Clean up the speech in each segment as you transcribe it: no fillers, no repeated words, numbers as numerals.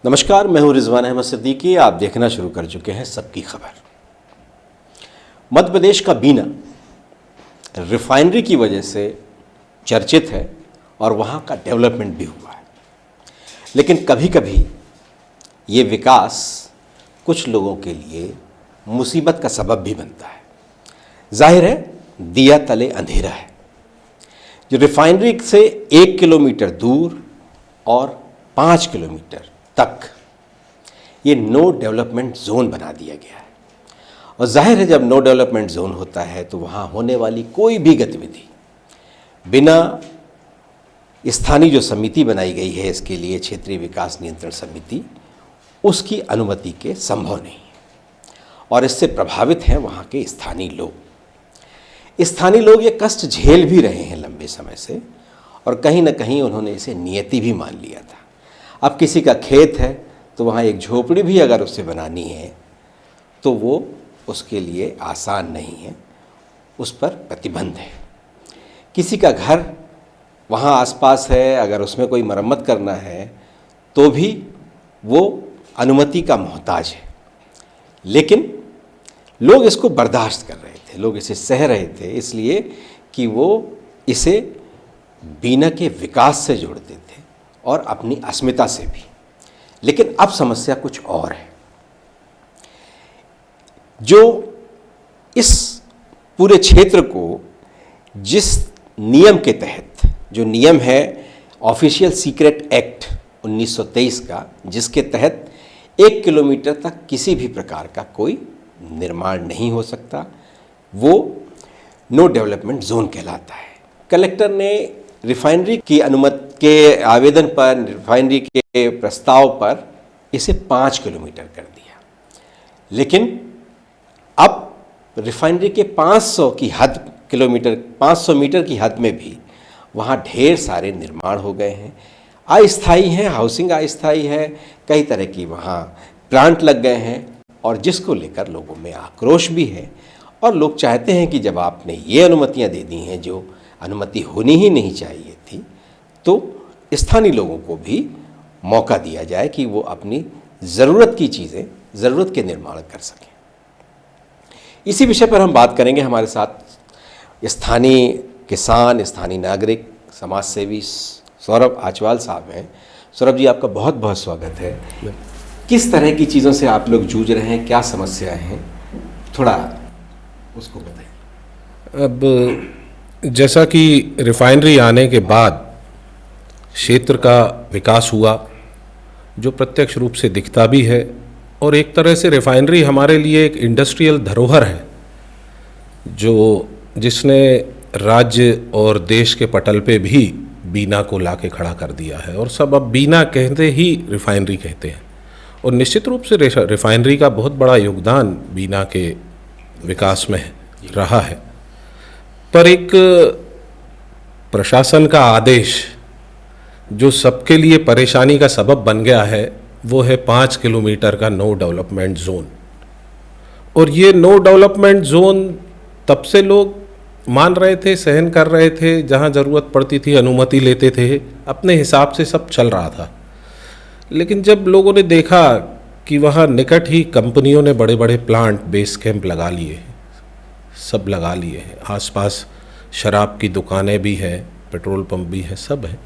नमस्कार, मैं हूं रिजवान अहमद सिद्दीकी। आप देखना शुरू कर चुके हैं सबकी खबर। मध्य प्रदेश का बीना रिफाइनरी की वजह से चर्चित है और वहां का डेवलपमेंट भी हुआ है, लेकिन कभी कभी ये विकास कुछ लोगों के लिए मुसीबत का सबब भी बनता है। जाहिर है, दिया तले अंधेरा है। जो रिफाइनरी से 1 किलोमीटर दूर और 5 किलोमीटर तक ये नो डेवलपमेंट जोन बना दिया गया है। और जाहिर है, जब नो डेवलपमेंट जोन होता है तो वहाँ होने वाली कोई भी गतिविधि बिना स्थानीय जो समिति बनाई गई है इसके लिए, क्षेत्रीय विकास नियंत्रण समिति, उसकी अनुमति के संभव नहीं है। और इससे प्रभावित हैं वहाँ के स्थानीय लोग। स्थानीय लोग ये कष्ट झेल भी रहे हैं लंबे समय से, और कहीं ना कहीं उन्होंने इसे नियति भी मान लिया था। अब किसी का खेत है तो वहाँ एक झोपड़ी भी अगर उसे बनानी है तो वो उसके लिए आसान नहीं है, उस पर प्रतिबंध है। किसी का घर वहाँ आसपास है, अगर उसमें कोई मरम्मत करना है तो भी वो अनुमति का मोहताज है। लेकिन लोग इसको बर्दाश्त कर रहे थे, लोग इसे सह रहे थे, इसलिए कि वो इसे बीना के विकास से जोड़ते थे और अपनी अस्मिता से भी। लेकिन अब समस्या कुछ और है। जो इस पूरे क्षेत्र को जिस नियम के तहत, जो नियम है ऑफिशियल सीक्रेट एक्ट 1923 का, जिसके तहत 1 किलोमीटर तक किसी भी प्रकार का कोई निर्माण नहीं हो सकता, वो नो डेवलपमेंट जोन कहलाता है। कलेक्टर ने रिफाइनरी की अनुमति के आवेदन पर, रिफाइनरी के प्रस्ताव पर इसे 5 किलोमीटर कर दिया। लेकिन अब रिफाइनरी के 500 मीटर की हद में भी वहाँ ढेर सारे निर्माण हो गए हैं। अस्थायी हैं, हाउसिंग अस्थायी है, कई तरह की वहाँ प्लांट लग गए हैं, और जिसको लेकर लोगों में आक्रोश भी है। और लोग चाहते हैं कि जब आपने ये अनुमतियाँ दे दी हैं जो अनुमति होनी ही नहीं चाहिए थी, तो स्थानीय लोगों को भी मौका दिया जाए कि वो अपनी ज़रूरत की चीज़ें, ज़रूरत के निर्माण कर सकें। इसी विषय पर हम बात करेंगे। हमारे साथ स्थानीय किसान, स्थानीय नागरिक, समाज सेवी सौरभ आचवाल साहब हैं। सौरभ जी, आपका बहुत बहुत स्वागत है। किस तरह की चीज़ों से आप लोग जूझ रहे हैं, क्या समस्याएं हैं, थोड़ा उसको बताइए। अब जैसा कि रिफाइनरी आने के बाद क्षेत्र का विकास हुआ, जो प्रत्यक्ष रूप से दिखता भी है, और एक तरह से रिफाइनरी हमारे लिए एक इंडस्ट्रियल धरोहर है जिसने राज्य और देश के पटल पे भी बीना को लाके खड़ा कर दिया है। और सब अब बीना कहते ही रिफाइनरी कहते हैं, और निश्चित रूप से रिफाइनरी का बहुत बड़ा योगदान बीना के विकास में रहा है। पर एक प्रशासन का आदेश जो सबके लिए परेशानी का सबब बन गया है, वो है 5 किलोमीटर का नो डेवलपमेंट जोन। और ये नो डेवलपमेंट जोन तब से लोग मान रहे थे, सहन कर रहे थे, जहाँ ज़रूरत पड़ती थी अनुमति लेते थे, अपने हिसाब से सब चल रहा था। लेकिन जब लोगों ने देखा कि वहाँ निकट ही कंपनियों ने बड़े बड़े प्लांट, बेस कैंप लगा लिए, सब लगा लिए हैं, आसपास शराब की दुकानें भी हैं, पेट्रोल पंप भी है, सब है,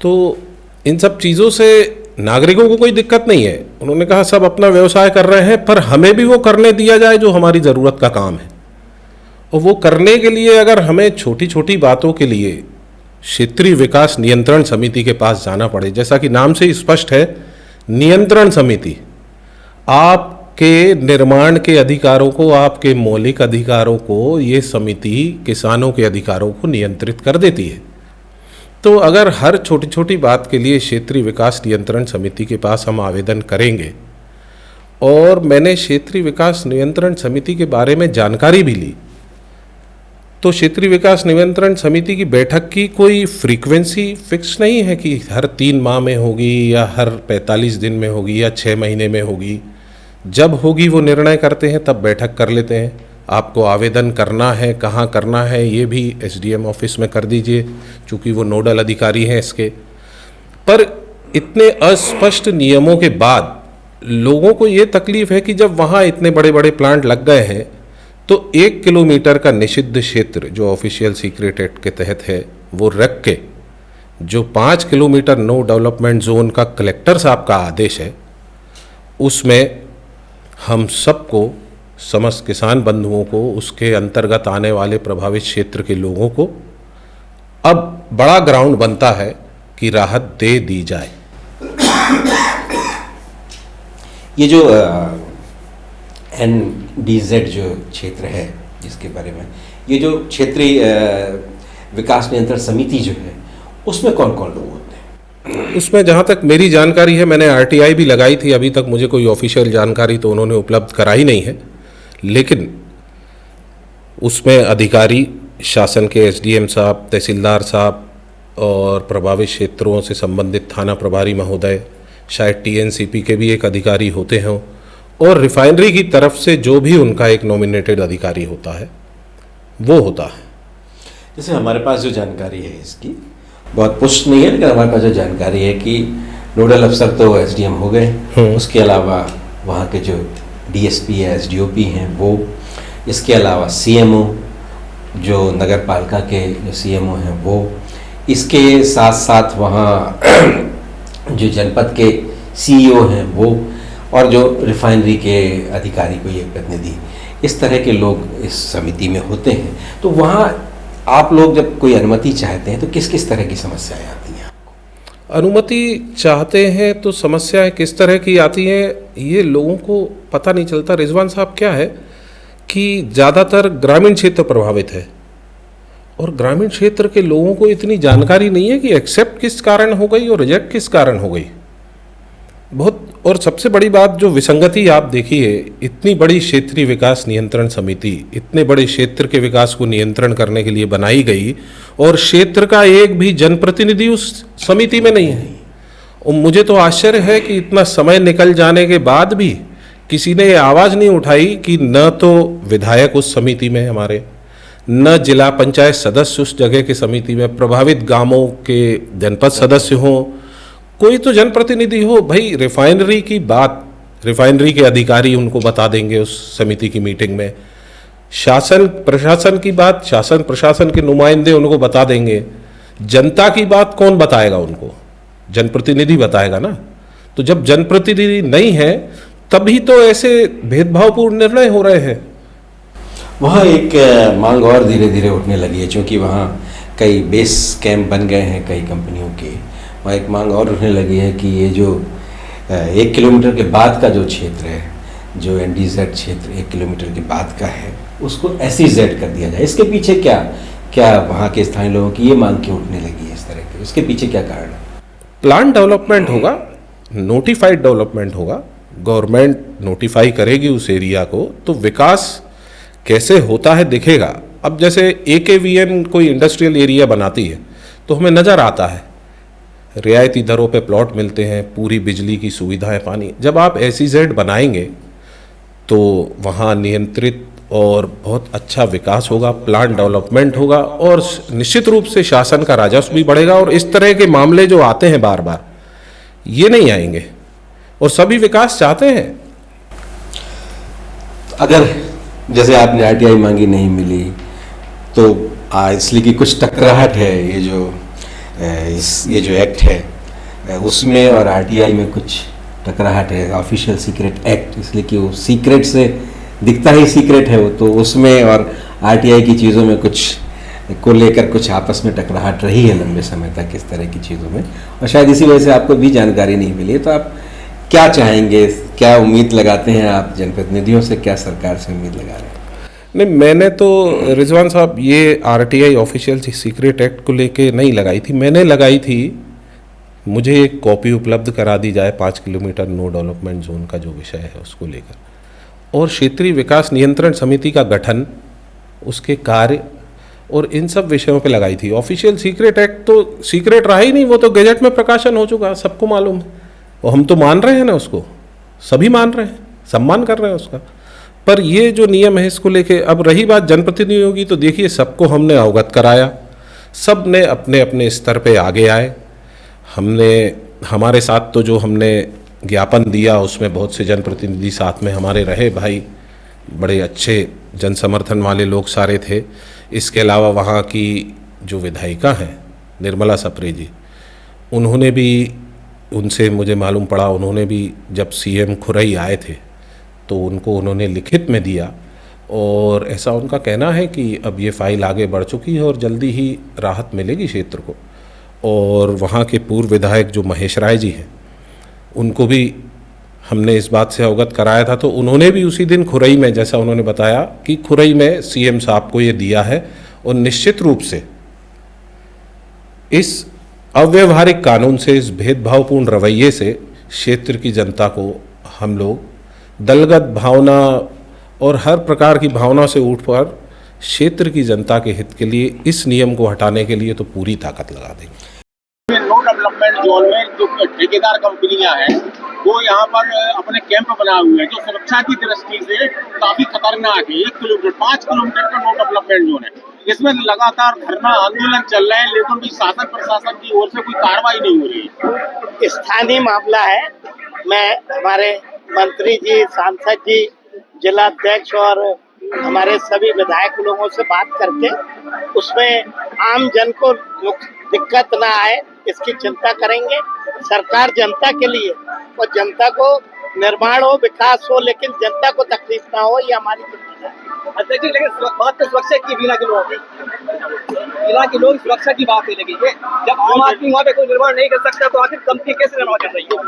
तो इन सब चीज़ों से नागरिकों को कोई दिक्कत नहीं है। उन्होंने कहा सब अपना व्यवसाय कर रहे हैं, पर हमें भी वो करने दिया जाए जो हमारी ज़रूरत का काम है। और वो करने के लिए अगर हमें छोटी छोटी बातों के लिए क्षेत्रीय विकास नियंत्रण समिति के पास जाना पड़े, जैसा कि नाम से स्पष्ट है, नियंत्रण समिति आपके निर्माण के अधिकारों को, आपके मौलिक अधिकारों को, ये समिति किसानों के अधिकारों को नियंत्रित कर देती है। तो अगर हर छोटी छोटी बात के लिए क्षेत्रीय विकास नियंत्रण समिति के पास हम आवेदन करेंगे, और मैंने क्षेत्रीय विकास नियंत्रण समिति के बारे में जानकारी भी ली, तो क्षेत्रीय विकास नियंत्रण समिति की बैठक की कोई फ्रीक्वेंसी फिक्स नहीं है कि हर 3 माह में होगी या हर 45 दिन में होगी या 6 महीने में होगी। जब होगी वो निर्णय करते हैं, तब बैठक कर लेते हैं। आपको आवेदन करना है, कहाँ करना है, ये भी SDM ऑफिस में कर दीजिए, चूँकि वो नोडल अधिकारी हैं इसके। पर इतने अस्पष्ट नियमों के बाद लोगों को ये तकलीफ है कि जब वहाँ इतने बड़े बड़े प्लांट लग गए हैं तो 1 किलोमीटर का निषिद्ध क्षेत्र जो ऑफिशियल सीक्रेट एक्ट के तहत है वो रख के जो 5 किलोमीटर नो डेवलपमेंट जोन का कलेक्टर साहब का आदेश है उसमें हम सबको, समस्त किसान बंधुओं को, उसके अंतर्गत आने वाले प्रभावित क्षेत्र के लोगों को अब बड़ा ग्राउंड बनता है कि राहत दे दी जाए। ये जो NDZ जो क्षेत्र है जिसके बारे में, ये जो क्षेत्रीय विकास नियंत्रण समिति जो है उसमें कौन कौन लोग होते हैं? उसमें जहाँ तक मेरी जानकारी है, मैंने RTI भी लगाई थी, अभी तक मुझे कोई ऑफिशियल जानकारी तो उन्होंने उपलब्ध कराई नहीं है, लेकिन उसमें अधिकारी शासन के SDM साहब, तहसीलदार साहब और प्रभावित क्षेत्रों से संबंधित थाना प्रभारी महोदय, शायद TNCP के भी एक अधिकारी होते हों, और रिफाइनरी की तरफ से जो भी उनका एक नॉमिनेटेड अधिकारी होता है वो होता है। जैसे हमारे पास जो जानकारी है इसकी बहुत पुष्ट नहीं है, लेकिन हमारे पास जो जानकारी है कि नोडल अफसर तो SDM हो गए, उसके अलावा वहाँ के जो DSP या SDOP हैं वो, इसके अलावा CMO जो नगर पालिका के जो CMO हैं वो, इसके साथ साथ वहाँ जो जनपद के CEO हैं वो, और जो रिफाइनरी के अधिकारी को ये प्रतिनिधि, इस तरह के लोग इस समिति में होते हैं। तो वहाँ आप लोग जब कोई अनुमति चाहते हैं तो किस किस तरह की समस्याएं आती हैं आपको? अनुमति चाहते हैं तो समस्याएं किस तरह की आती हैं ये लोगों को पता नहीं चलता। रिजवान साहब, क्या है कि ज़्यादातर ग्रामीण क्षेत्र प्रभावित है और ग्रामीण क्षेत्र के लोगों को इतनी जानकारी नहीं है कि एक्सेप्ट किस कारण हो गई और रिजेक्ट किस कारण हो गई बहुत। और सबसे बड़ी बात जो विसंगति आप देखिए, इतनी बड़ी क्षेत्रीय विकास नियंत्रण समिति इतने बड़े क्षेत्र के विकास को नियंत्रण करने के लिए बनाई गई और क्षेत्र का एक भी जनप्रतिनिधि उस समिति में नहीं है। और मुझे तो आश्चर्य है कि इतना समय निकल जाने के बाद भी किसी ने ये आवाज़ नहीं उठाई कि न तो विधायक उस समिति में हमारे, न जिला पंचायत सदस्य उस जगह की समिति में, प्रभावित गांवों के जनपद सदस्य हों, कोई तो जनप्रतिनिधि हो। भाई रिफाइनरी की बात रिफाइनरी के अधिकारी उनको बता देंगे उस समिति की मीटिंग में, शासन प्रशासन की बात शासन प्रशासन के नुमाइंदे उनको बता देंगे, जनता की बात कौन बताएगा उनको? जनप्रतिनिधि बताएगा ना। तो जब जनप्रतिनिधि नहीं है तभी तो ऐसे भेदभावपूर्ण निर्णय हो रहे हैं। वहाँ एक मांग और धीरे धीरे उठने लगी है, क्योंकि वहाँ कई बेस कैंप बन गए हैं कई कंपनियों के। वहाँ एक मांग और उठने लगी है कि ये जो 1 किलोमीटर के बाद का जो क्षेत्र है, जो NDZ क्षेत्र 1 किलोमीटर के बाद का है, उसको SEZ कर दिया जाए। इसके पीछे क्या वहाँ के स्थानीय लोगों की ये मांग क्यों उठने लगी है इस तरह की? उसके पीछे क्या कारण है? प्लान डेवलपमेंट होगा, नोटिफाइड डेवलपमेंट होगा, गवर्नमेंट नोटिफाई करेगी उस एरिया को, तो विकास कैसे होता है दिखेगा। अब जैसे AKVN कोई इंडस्ट्रियल एरिया बनाती है तो हमें नज़र आता है रियायती दरों पे प्लॉट मिलते हैं, पूरी बिजली की सुविधाएं, पानी। जब आप SEZ बनाएंगे तो वहाँ नियंत्रित और बहुत अच्छा विकास होगा, प्लान डेवलपमेंट होगा और निश्चित रूप से शासन का राजस्व भी बढ़ेगा। और इस तरह के मामले जो आते हैं बार बार, ये नहीं आएंगे और सभी विकास चाहते हैं। अगर जैसे आपने RTI मांगी नहीं मिली तो इसलिए कि कुछ टकराहट है, ये जो एक्ट है उसमें और RTI में कुछ टकराहट है, ऑफिशियल सीक्रेट एक्ट, इसलिए कि वो सीक्रेट से दिखता ही सीक्रेट है वो, तो उसमें और RTI की चीज़ों में कुछ को लेकर कुछ आपस में टकराहट रही है लंबे समय तक इस तरह की चीज़ों में, और शायद इसी वजह से आपको भी जानकारी नहीं मिली है। तो आप क्या चाहेंगे, क्या उम्मीद लगाते हैं आप जनप्रतिनिधियों से, क्या सरकार से उम्मीद लगा रहे हैं? नहीं, मैंने तो रिजवान साहब ये RTI ऑफिशियल सीक्रेट एक्ट को लेके नहीं लगाई थी। मैंने लगाई थी, मुझे एक कॉपी उपलब्ध करा दी जाए 5 किलोमीटर नो डेवलपमेंट जोन का जो विषय है उसको लेकर, और क्षेत्रीय विकास नियंत्रण समिति का गठन, उसके कार्य और इन सब विषयों पे लगाई थी। ऑफिशियल सीक्रेट एक्ट तो सीक्रेट रहा ही नहीं, वो तो गैजेट में प्रकाशन हो चुका, सबको मालूम है और हम तो मान रहे हैं ना, उसको सभी मान रहे हैं, सम्मान कर रहे हैं उसका। पर ये जो नियम है इसको लेके, अब रही बात जनप्रतिनिधियों की, तो देखिए सबको हमने अवगत कराया, सब ने अपने अपने स्तर पे आगे आए। हमने हमारे साथ तो जो हमने ज्ञापन दिया उसमें बहुत से जनप्रतिनिधि साथ में हमारे रहे भाई, बड़े अच्छे जन समर्थन वाले लोग सारे थे। इसके अलावा वहाँ की जो विधायिका हैं निर्मला सप्रे जी, उन्होंने भी, उनसे मुझे मालूम पड़ा, उन्होंने भी जब सीएम खुरई आए थे तो उन्होंने लिखित में दिया, और ऐसा उनका कहना है कि अब ये फाइल आगे बढ़ चुकी है और जल्दी ही राहत मिलेगी क्षेत्र को। और वहाँ के पूर्व विधायक जो महेश राय जी हैं, उनको भी हमने इस बात से अवगत कराया था, तो उन्होंने भी उसी दिन खुरई में, जैसा उन्होंने बताया कि खुरई में सीएम साहब को ये दिया है। और निश्चित रूप से इस अव्यवहारिक कानून से, इस भेदभावपूर्ण रवैये से क्षेत्र की जनता को हम लोग दलगत भावना और हर प्रकार की भावना से उठ कर क्षेत्र की जनता के हित के लिए इस नियम को हटाने के लिए तो पूरी ताकत लगा देंगे। नो डेवलपमेंट जोन में जो ठेकेदार कंपनियां हैं वो यहाँ पर अपने कैंप बनाए हुए हैं, जो सुरक्षा की दृष्टि से काफी खतरनाक है। 1 किलोमीटर 5 किलोमीटर का नो डेवलपमेंट जोन है। इसमें लगातार धरना आंदोलन चल रहे हैं, लेकिन भी शासन प्रशासन की ओर से कोई कार्रवाई नहीं हो रही है। स्थानीय मामला है। मैं हमारे मंत्री जी, सांसद जी, जिला अध्यक्ष और हमारे सभी विधायक लोगों से बात करके उसमें आम जन को दिक्कत ना आए इसकी चिंता करेंगे। सरकार जनता के लिए, और जनता को निर्माण हो, विकास हो, लेकिन जनता को तकलीफ ना हो, ये हमारी जिम्मेदारी है। अध्यक्ष जी, लेकिन बात तो सुरक्षा की बीना के लोगों की, बिना के लोग सुरक्षा की बात है, लेकिन ये जब आम आदमी वहाँ पे कोई निर्माण नहीं कर सकता तो आखिर कंपनी कैसे निर्माण कर रही है?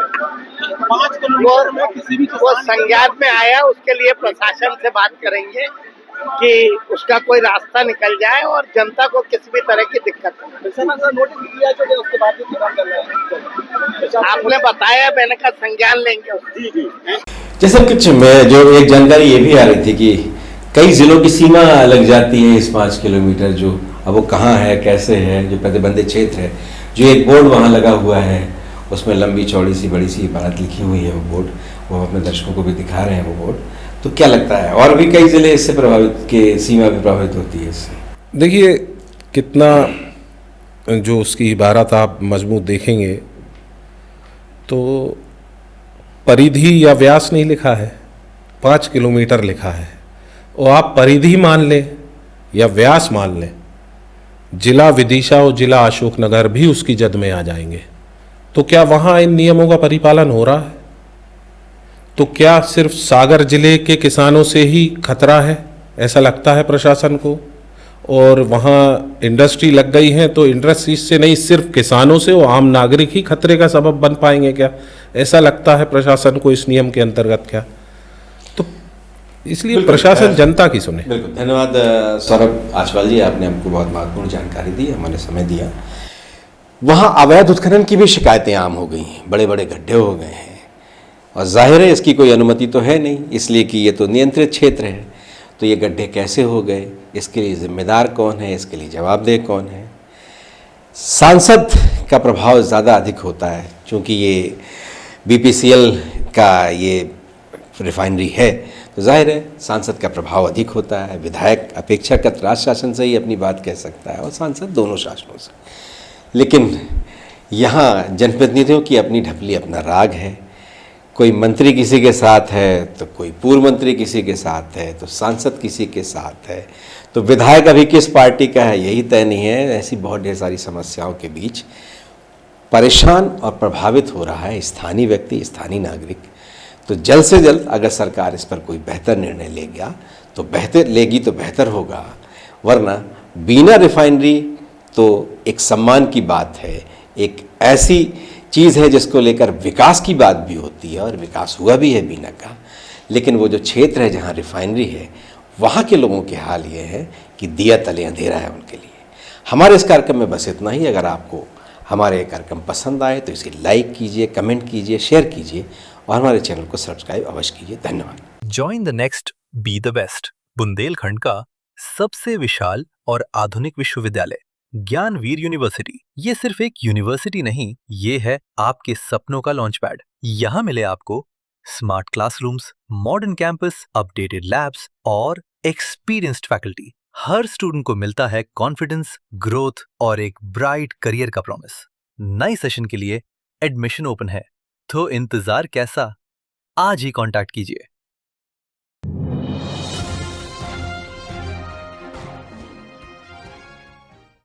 5 किलोमीटर में किसी भी वो संज्ञान में आया, उसके लिए प्रशासन से बात करेंगे कि उसका कोई रास्ता निकल जाए और जनता को किसी भी तरह की दिक्कत नहीं। नोटिस दिया जो उसके बाद भी काम कर रहे हैं, आपने बताया, मैंने कहा संज्ञान लेंगे। जी जैसे कुछ में जो एक जानकारी ये भी आ रही थी कि कई जिलों की सीमा लग जाती है इस 5 किलोमीटर, जो अब वो कहाँ है, कैसे है, जो प्रतिबंधित क्षेत्र है, जो एक बोर्ड वहाँ लगा हुआ है, उसमें लंबी चौड़ी सी बड़ी सी इबारत लिखी हुई है वो बोर्ड, वो अपने दर्शकों को भी दिखा रहे हैं वो बोर्ड। तो क्या लगता है, और भी कई जिले इससे प्रभावित, के सीमा भी प्रभावित होती है इससे? देखिए कितना जो उसकी इबारत आप मजमूत देखेंगे तो परिधि या व्यास नहीं लिखा है, 5 किलोमीटर लिखा है। और आप परिधि मान लें या व्यास मान लें, जिला विदिशा और जिला अशोकनगर भी उसकी जद में आ जाएंगे। तो क्या वहाँ इन नियमों का परिपालन हो रहा है? तो क्या सिर्फ सागर जिले के किसानों से ही खतरा है, ऐसा लगता है प्रशासन को? और वहाँ इंडस्ट्री लग गई है तो इंडस्ट्री से नहीं, सिर्फ किसानों से और आम नागरिक ही खतरे का सबब बन पाएंगे क्या, ऐसा लगता है प्रशासन को इस नियम के अंतर्गत? क्या तो इसलिए प्रशासन जनता की सुने। बिल्कुल, धन्यवाद सौरभ आचवाल जी, आपने हमको बहुत महत्वपूर्ण जानकारी दी, हमारे समय दिया। वहाँ अवैध उत्खनन की भी शिकायतें आम हो गई हैं, बड़े बड़े गड्ढे हो गए हैं, और जाहिर है इसकी कोई अनुमति तो है नहीं, इसलिए कि ये तो नियंत्रित क्षेत्र है। तो ये गड्ढे कैसे हो गए, इसके लिए जिम्मेदार कौन है, इसके लिए जवाबदेह कौन है? सांसद का प्रभाव ज़्यादा अधिक होता है, क्योंकि ये बीपीसीएल का ये रिफाइनरी है, तो जाहिर है सांसद का प्रभाव अधिक होता है। विधायक अपेक्षाकृत राज्य शासन से ही अपनी बात कह सकता है, और सांसद दोनों शासनों से। लेकिन यहाँ जनप्रतिनिधियों की अपनी ढपली, अपना राग है। कोई मंत्री किसी के साथ है तो कोई पूर्व मंत्री किसी के साथ है, तो सांसद किसी के साथ है, तो विधायक अभी किस पार्टी का है यही तय नहीं है। ऐसी बहुत ढेर सारी समस्याओं के बीच परेशान और प्रभावित हो रहा है स्थानीय व्यक्ति, स्थानीय नागरिक। तो जल्द से जल्द अगर सरकार इस पर कोई बेहतर निर्णय लेगी तो बेहतर होगा, वरना बीना रिफाइनरी तो एक सम्मान की बात है, एक ऐसी चीज़ है जिसको लेकर विकास की बात भी होती है, और विकास हुआ भी है बीना का। लेकिन वो जो क्षेत्र है जहाँ रिफाइनरी है, वहाँ के लोगों के हाल ये है कि दिया तले अंधेरा है उनके लिए। हमारे इस कार्यक्रम में बस इतना ही। अगर आपको हमारे ये कार्यक्रम पसंद आए तो इसे लाइक कीजिए, कमेंट कीजिए, शेयर कीजिए, और हमारे चैनल को सब्सक्राइब अवश्य कीजिए। धन्यवाद। Join the next, be the best. Bundelkhand का सबसे विशाल और आधुनिक विश्वविद्यालय ज्ञानवीर यूनिवर्सिटी। ये सिर्फ एक यूनिवर्सिटी नहीं, ये है आपके सपनों का लॉन्च पैड। यहाँ मिले आपको smart classrooms, modern campus, updated labs और एक्सपीरियंस्ड फैकल्टी। हर स्टूडेंट को मिलता है कॉन्फिडेंस, ग्रोथ और एक ब्राइट करियर का प्रॉमिस। नए सेशन के लिए एडमिशन ओपन है, तो इंतजार कैसा? आज ही कांटेक्ट कीजिए।